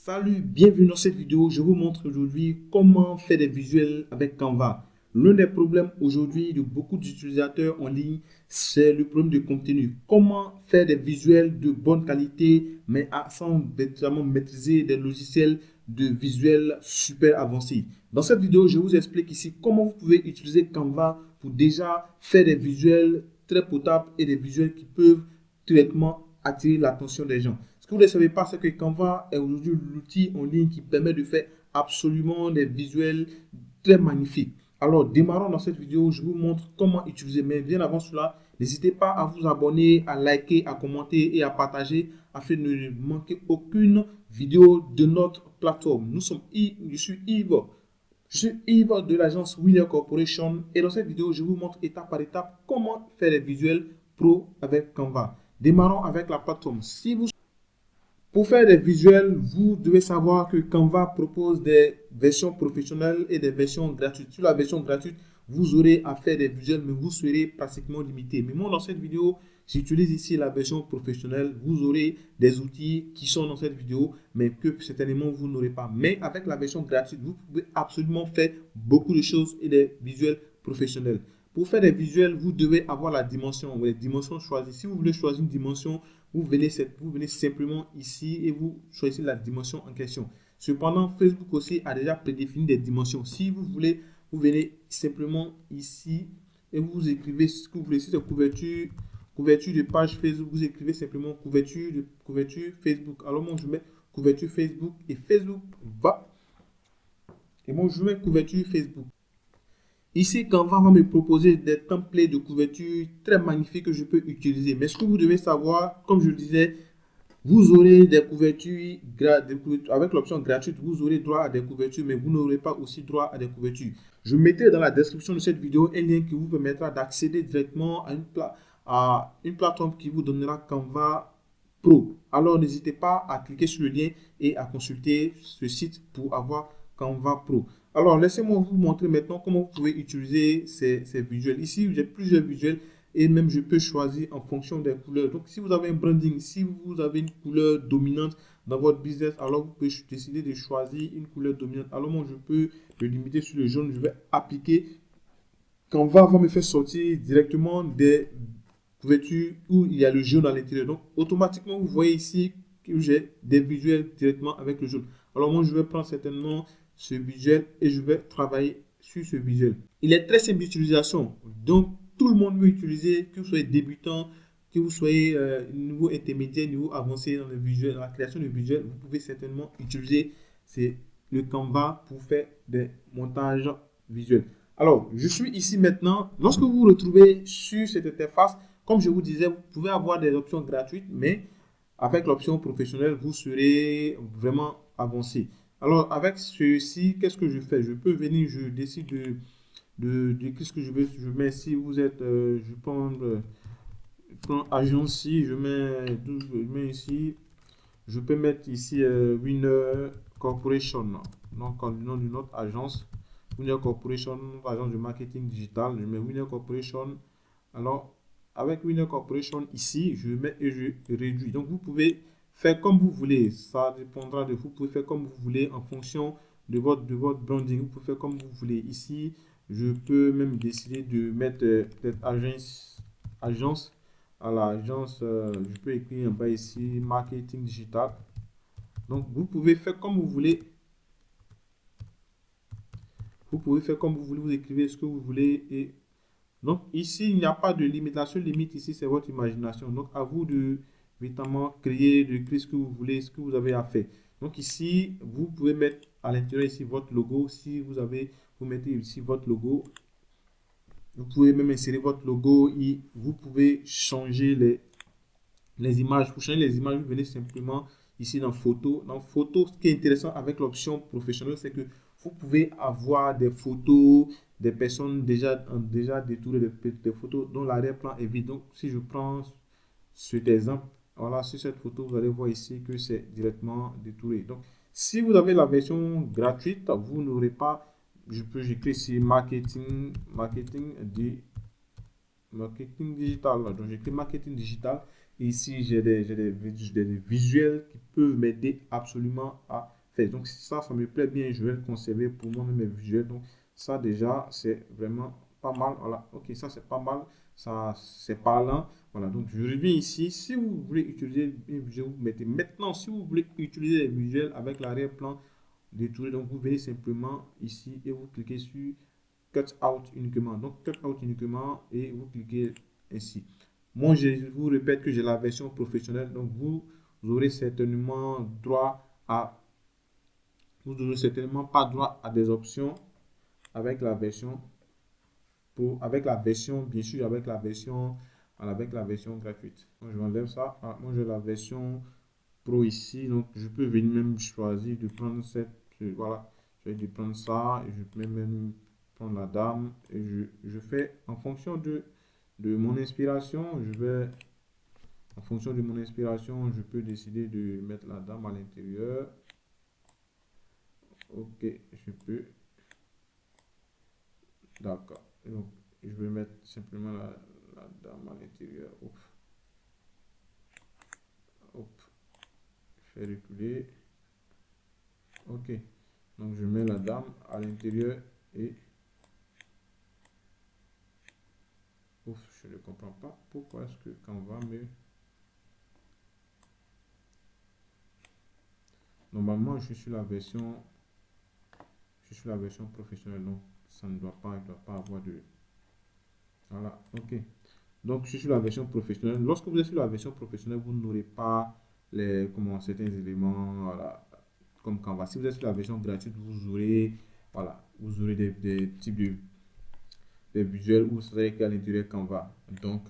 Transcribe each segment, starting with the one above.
Salut, bienvenue dans cette vidéo. Je vous montre aujourd'hui comment faire des visuels avec Canva. L'un des problèmes aujourd'hui de beaucoup d'utilisateurs en ligne, c'est le problème de contenu. Comment faire des visuels de bonne qualité, mais sans véritablement maîtriser des logiciels de visuels super avancés. Dans cette vidéo, je vous explique ici comment vous pouvez utiliser Canva pour déjà faire des visuels très potables et des visuels qui peuvent directement attirer l'attention des gens. Ce que vous ne savez pas, c'est que Canva est aujourd'hui l'outil en ligne qui permet de faire absolument des visuels très magnifiques. Alors, démarrons dans cette vidéo. Je vous montre comment utiliser. Mais bien avant cela, n'hésitez pas à vous abonner, à liker, à commenter et à partager afin de ne manquer aucune vidéo de notre plateforme. Je suis Yves. Je suis Yves de l'agence Winner Corporation et dans cette vidéo, je vous montre étape par étape comment faire des visuels pro avec Canva. Démarrons avec la plateforme. Pour faire des visuels, vous devez savoir que Canva propose des versions professionnelles et des versions gratuites. Sur la version gratuite, vous aurez à faire des visuels, mais vous serez pratiquement limité. Mais moi, dans cette vidéo, j'utilise ici la version professionnelle. Vous aurez des outils qui sont dans cette vidéo, mais que certainement vous n'aurez pas. Mais avec la version gratuite, vous pouvez absolument faire beaucoup de choses et des visuels professionnels. Pour faire des visuels, vous devez avoir la dimension, les dimensions choisies. Si vous voulez choisir une dimension, vous venez simplement ici et vous choisissez la dimension en question. Cependant, Facebook aussi a déjà prédéfini des dimensions. Si vous voulez, vous venez simplement ici et vous écrivez ce que vous voulez. Si c'est couverture de page Facebook, vous écrivez simplement couverture Facebook. Alors moi, je mets couverture Facebook et Facebook va. Et moi, je mets couverture Facebook. Ici, Canva va me proposer des templates de couverture très magnifiques que je peux utiliser. Mais ce que vous devez savoir, comme je le disais, vous aurez des couvertures, avec l'option gratuite, vous aurez droit à des couvertures, mais vous n'aurez pas aussi droit à des couvertures. Je mettrai dans la description de cette vidéo un lien qui vous permettra d'accéder directement à une plateforme qui vous donnera Canva Pro. Alors, n'hésitez pas à cliquer sur le lien et à consulter ce site pour avoir Canva Pro. Alors, laissez-moi vous montrer maintenant comment vous pouvez utiliser ces visuels. Ici, j'ai plusieurs visuels et même je peux choisir en fonction des couleurs. Donc, si vous avez un branding, si vous avez une couleur dominante dans votre business, alors vous pouvez décider de choisir une couleur dominante. Alors, moi, je peux me limiter sur le jaune. Je vais appliquer. Canva va me faire sortir directement des couvertures où il y a le jaune à l'intérieur. Donc, automatiquement, vous voyez ici que j'ai des visuels directement avec le jaune. Alors, moi, je vais prendre certainement ce visuel et je vais travailler sur ce visuel. Il est très simple d'utilisation. Donc, tout le monde peut utiliser, que vous soyez débutant, que vous soyez niveau intermédiaire, niveau avancé dans le visuel, dans la création de visuels, vous pouvez certainement utiliser le Canva pour faire des montages visuels. Alors, je suis ici maintenant. Lorsque vous vous retrouvez sur cette interface, comme je vous disais, vous pouvez avoir des options gratuites, mais avec l'option professionnelle, vous serez vraiment avancé. Alors, avec ceci, qu'est-ce que je fais? Je peux venir, je décide d'écrire ce que je veux. Je mets ici, vous êtes, je prends agence ici, je mets ici, je peux mettre ici Winner Corporation. Donc, le nom de notre agence, Winner Corporation, agence de marketing digital, je mets Winner Corporation. Alors, avec Winner Corporation ici, je mets et je réduis. Donc, vous pouvez faire comme vous voulez. Ça dépendra de vous. Vous pouvez faire comme vous voulez en fonction de votre branding. Vous pouvez faire comme vous voulez. Ici, je peux même décider de mettre peut-être agence. À l'agence, je peux écrire en bas ici marketing digital. Donc, vous pouvez faire comme vous voulez. Vous pouvez faire comme vous voulez. Vous écrivez ce que vous voulez et donc ici, il n'y a pas de limite. La seule limite ici, c'est votre imagination. Donc à vous de évidemment créer, de créer ce que vous voulez, ce que vous avez à faire. Donc ici, vous pouvez mettre à l'intérieur ici votre logo. Si vous avez, vous mettez ici votre logo. Vous pouvez même insérer votre logo et vous pouvez changer les images. Pour changer les images, vous venez simplement ici dans photo. Dans photo, ce qui est intéressant avec l'option professionnelle, c'est que vous pouvez avoir des photos des personnes déjà détourées, des photos dont l'arrière-plan est vide. Donc, si je prends cet exemple, voilà, sur cette photo, vous allez voir ici que c'est directement détouré. Donc, si vous avez la version gratuite, vous n'aurez pas, j'écris ici marketing digital. Donc, j'écris marketing digital. Et ici, j'ai des visuels qui peuvent m'aider absolument à fait. Donc ça me plaît bien. Je vais le conserver pour moi-même mes visuels. Donc ça déjà, c'est vraiment pas mal. Voilà, ok, ça c'est pas mal. Ça, c'est parlant. Voilà, donc je reviens ici. Si vous voulez utiliser un visuel, vous mettez maintenant. Si vous voulez utiliser les visuels avec l'arrière-plan détourné, donc vous venez simplement ici et vous cliquez sur Cut Out uniquement. Donc Cut Out uniquement et vous cliquez ainsi. Moi, je vous répète que j'ai la version professionnelle. Donc vous aurez certainement droit à, vous n'aurez certainement pas droit à des options avec la version avec la version, bien sûr, avec la version gratuite. Donc, je m'enlève ça. Ah, moi, j'ai la version pro ici. Donc, je peux venir même choisir de prendre cette, voilà, je vais prendre ça. Et je peux même prendre la dame. Et je fais en fonction de mon inspiration. En fonction de mon inspiration, je peux décider de mettre la dame à l'intérieur. Ok, je peux. D'accord. Donc, je vais mettre simplement la dame à l'intérieur. Hop. Hop. Je fais reculer. Ok. Donc, je mets la dame à l'intérieur et... Ouf, je ne comprends pas. Pourquoi est-ce que Canva me... Normalement, je suis sur la version... Je suis sur la version professionnelle. Donc, ça ne doit pas, il doit pas avoir de... Voilà. Ok. Donc, je suis sur la version professionnelle. Lorsque vous êtes sur la version professionnelle, vous n'aurez pas certains éléments, voilà, comme Canva. Si vous êtes sur la version gratuite, vous aurez, voilà, vous aurez des types de visuels où vous savez qu'à l'intérieur Canva. Donc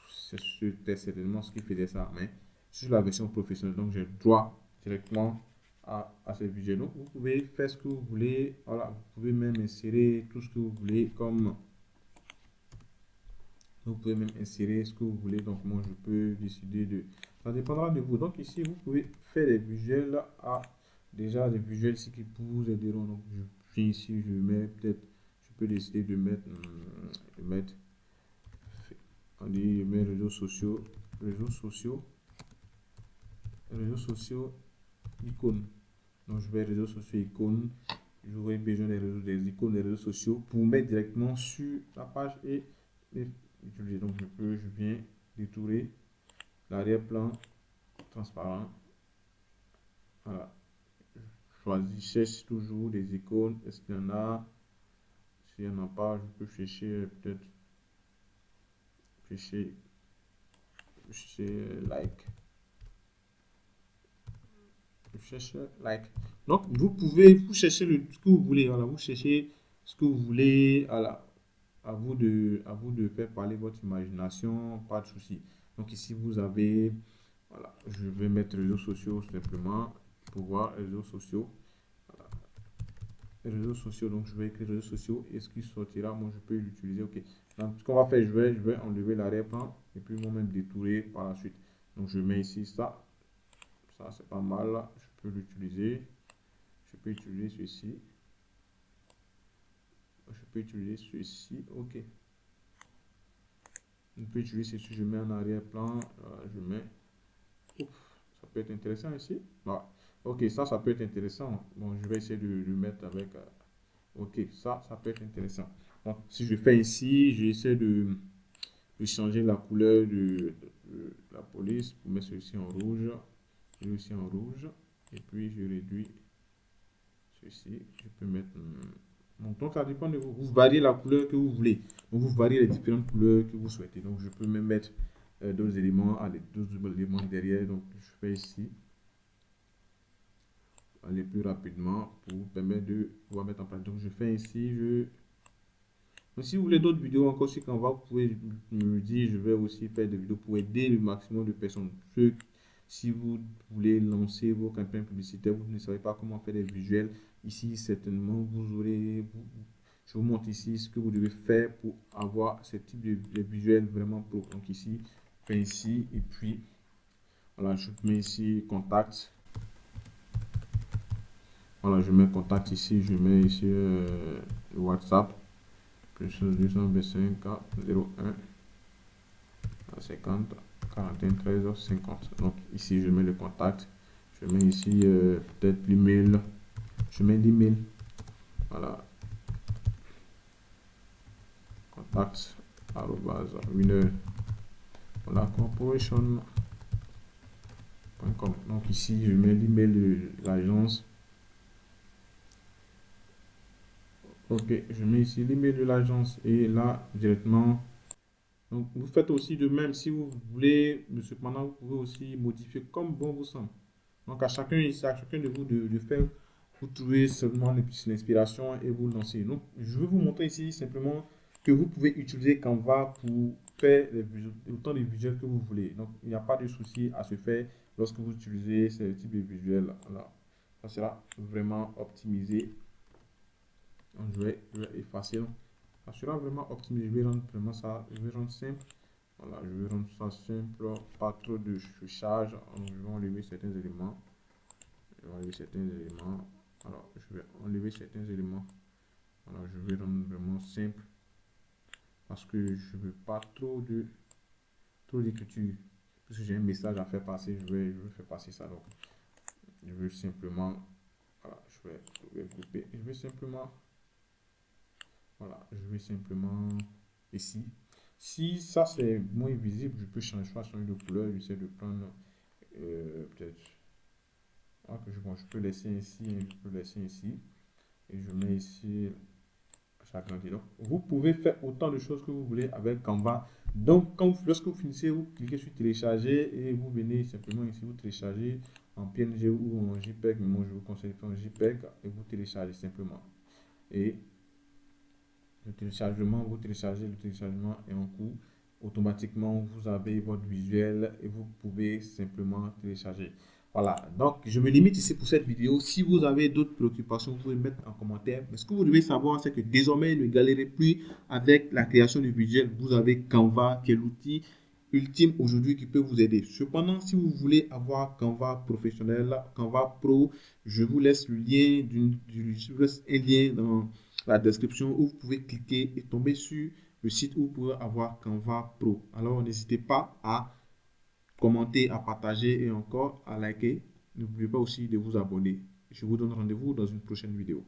c'était certainement ce qui faisait ça. Mais sur la version professionnelle, donc j'ai droit directement à ces visuels. Donc, vous pouvez faire ce que vous voulez. Voilà, vous pouvez même insérer tout ce que vous voulez comme... Vous pouvez même insérer ce que vous voulez. Donc, moi, je peux décider de... Ça dépendra de vous. Donc, ici, vous pouvez faire des visuels à... Déjà, des visuels ici qui vous aideront. Donc, je viens ici, je mets peut-être... Je peux décider de mettre... On dit, je mets réseaux sociaux. Réseaux sociaux. Réseaux sociaux, icônes. Donc, je vais réseaux sociaux, icônes. J'aurai besoin des icônes des réseaux sociaux pour mettre directement sur la page et utiliser. Donc, je viens détourer l'arrière-plan transparent. Voilà. Choisis, cherche toujours des icônes. Est-ce qu'il y en a? S'il n'y en a pas, je peux chercher peut-être chercher like. Je cherche like. Donc vous cherchez ce que vous voulez. Voilà, vous cherchez ce que vous voulez. Voilà. À vous de faire parler votre imagination, pas de souci. Donc ici vous avez, voilà, je vais mettre réseaux sociaux simplement pour voir réseaux sociaux. Voilà. Réseaux sociaux, donc je vais écrire réseaux sociaux et ce qui sortira, moi je peux l'utiliser. Ok. Donc ce qu'on va faire, je vais enlever l'arrière-plan et puis moi-même détourer par la suite. Donc je mets ici ça, c'est pas mal. Je peux l'utiliser. Je peux utiliser ceci. Je peux utiliser ceci. Ok. On peut utiliser ceci. Je mets en arrière-plan. Je mets. Ouf, ça peut être intéressant ici. Voilà. Ok, ça peut être intéressant. Bon, je vais essayer de le mettre avec. Ok, ça peut être intéressant. Donc, si je fais ici, j'essaie de changer la couleur de la police pour mettre ceci en rouge. Ceci en rouge. Et puis, je réduis ceci. Je peux mettre. Donc, ça dépend de vous. Vous variez la couleur que vous voulez. Donc, vous variez les différentes couleurs que vous souhaitez. Donc, je peux même mettre d'autres éléments, d'autres éléments derrière. Donc, je fais ici. Aller plus rapidement pour vous permettre de pouvoir mettre en place. Donc, je fais ici. Mais si vous voulez d'autres vidéos encore sur Canva, vous pouvez me dire. Je vais aussi faire des vidéos pour aider le maximum de personnes. Si vous voulez lancer vos campagnes publicitaires, vous ne savez pas comment faire des visuels. Ici, certainement, vous aurez... Je vous montre ici ce que vous devez faire pour avoir ce type de visuel vraiment pro. Donc ici, je fais ici et puis voilà, je mets ici contact. Voilà, je mets contact ici, je mets ici WhatsApp plus 225 01 50 41 13 50. Donc ici, je mets le contact. Je mets ici peut-être l'email. Je mets l'email. Voilà. Contact @winner. Voilà, corporation.com. Donc ici, je mets l'email de l'agence. Ok, je mets ici l'email de l'agence et là, directement. Donc, vous faites aussi de même si vous voulez, mais cependant, vous pouvez aussi modifier comme bon vous semble. Donc, à chacun de vous de faire, vous trouvez seulement l'inspiration et vous lancez. Donc, je vais vous montrer ici simplement que vous pouvez utiliser Canva pour faire autant de visuels que vous voulez. Donc, il n'y a pas de souci à se faire lorsque vous utilisez ce type de visuel. Là, ça sera vraiment optimisé. Donc, je vais effacer. Donc, ça sera vraiment optimisé. Je vais rendre vraiment ça, je vais rendre simple. Voilà, je vais rendre ça simple, pas trop de charge. Je vais enlever certains éléments. Je vais enlever certains éléments. Alors, je vais enlever certains éléments. Alors, je vais rendre vraiment simple parce que je veux pas trop d'écriture. Parce que j'ai un message à faire passer, je vais faire passer ça. Donc, je veux simplement, voilà, je vais couper. Je vais simplement, voilà, je vais simplement ici. Si ça c'est moins visible, je peux changer de couleur. J'essaie de prendre peut-être. Bon, je peux laisser ici, je peux laisser ici. Et je mets ici, j'agrandis. Donc, vous pouvez faire autant de choses que vous voulez avec Canva. Donc, lorsque vous finissez, vous cliquez sur télécharger et vous venez simplement ici, vous téléchargez en PNG ou en JPEG. Mais moi, je vous conseille en JPEG et vous téléchargez simplement. Et le téléchargement est en cours. Automatiquement, vous avez votre visuel et vous pouvez simplement télécharger. Voilà, donc je me limite ici pour cette vidéo. Si vous avez d'autres préoccupations, vous pouvez mettre en commentaire. Mais ce que vous devez savoir, c'est que désormais, ne galérez plus avec la création de visuels. Vous avez Canva, qui est l'outil ultime aujourd'hui qui peut vous aider. Cependant, si vous voulez avoir Canva professionnel, Canva Pro, je vous laisse le lien je vous laisse un lien dans la description où vous pouvez cliquer et tomber sur le site où vous pouvez avoir Canva Pro. Alors, n'hésitez pas à commenter, à partager et encore à liker. N'oubliez pas aussi de vous abonner. Je vous donne rendez-vous dans une prochaine vidéo.